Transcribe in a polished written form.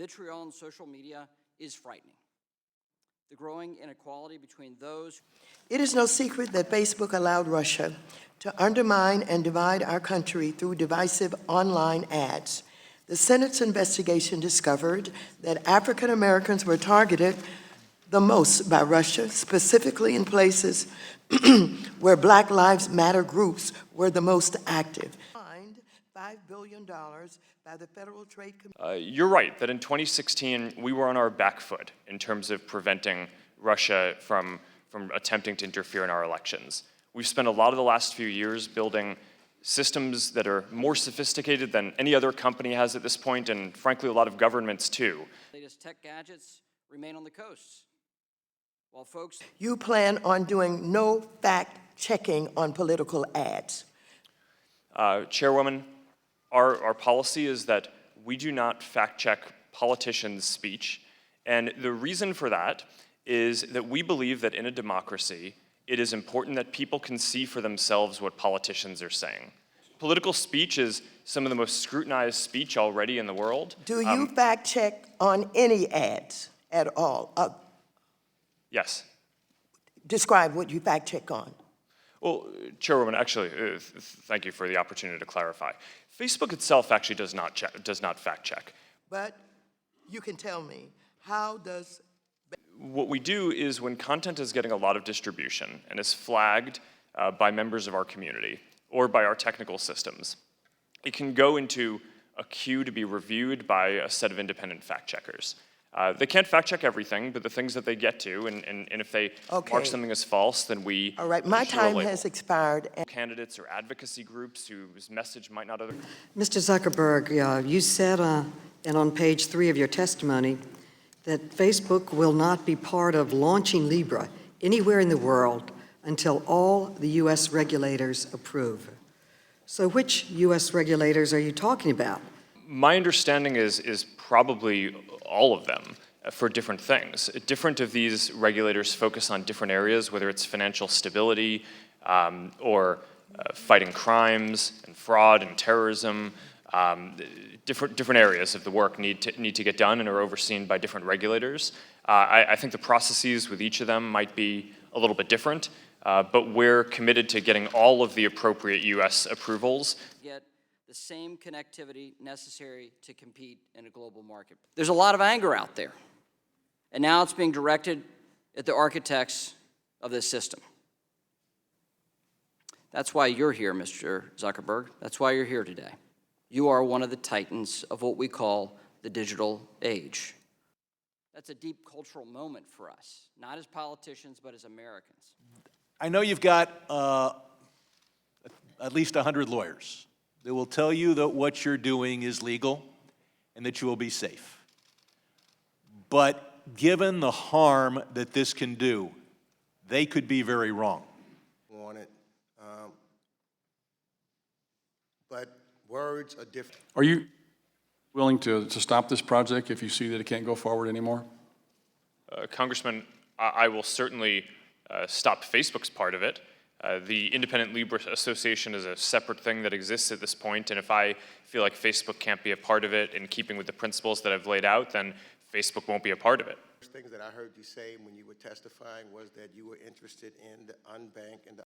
Vitriol on social media is frightening. The growing inequality between those. It is no secret that Facebook allowed Russia to undermine and divide our country through divisive online ads. The Senate's investigation discovered that African Americans were targeted the most by Russia, specifically in places where Black Lives Matter groups were the most active. Fined $5 billion by the Federal Trade Commission. You're right that in 2016 we were on our back foot in terms of preventing Russia from attempting to interfere in our elections. We've spent a lot of the last few years building systems that are more sophisticated than any other company has at this point, and frankly a lot of governments too. Latest tech gadgets remain on the coasts. While folks. You plan on doing no fact-checking on political ads. Chairwoman, our policy is that we do not fact-check politicians' speech, and the reason for that is that we believe that in a democracy, it is important that people can see for themselves what politicians are saying. Political speech is some of the most scrutinized speech already in the world. Do you fact-check on any ads at all? Yes. Describe what you fact-check on. Well, Chairwoman, actually, thank you for the opportunity to clarify. Facebook itself actually does not fact-check. But you can tell me, how does... What we do is when content is getting a lot of distribution and is flagged by members of our community or by our technical systems, it can go into a queue to be reviewed by a set of independent fact-checkers. They can't fact-check everything, but the things that they get to, and if they mark something as false, then we... All right, my time has expired. Candidates or advocacy groups whose message might not other... Mr. Zuckerberg, you said, and on page 3 of your testimony, that Facebook will not be part of launching Libra anywhere in the world until all the U.S. regulators approve. So which U.S. regulators are you talking about? My understanding is probably all of them for different things. Different of these regulators focus on different areas, whether it's financial stability or fighting crimes and fraud and terrorism. Different areas of the work need to get done and are overseen by different regulators. I think the processes with each of them might be a little bit different, but we're committed to getting all of the appropriate U.S. approvals. Get the same connectivity necessary to compete in a global market. There's a lot of anger out there, and now it's being directed at the architects of this system. That's why you're here, Mr. Zuckerberg. That's why you're here today. You are one of the titans of what we call the digital age. That's a deep cultural moment for us, not as politicians, but as Americans. I know you've got at least 100 lawyers that will tell you that what you're doing is legal and that you will be safe. But given the harm that this can do, they could be very wrong. On it, but words are different. Are you willing to stop this project if you see that it can't go forward anymore? Congressman, I will certainly stop Facebook's part of it. The Independent Libra Association is a separate thing that exists at this point, and if I feel like Facebook can't be a part of it in keeping with the principles that I've laid out, then Facebook won't be a part of it. Things that I heard you say when you were testifying was that you were interested in the unbanked and the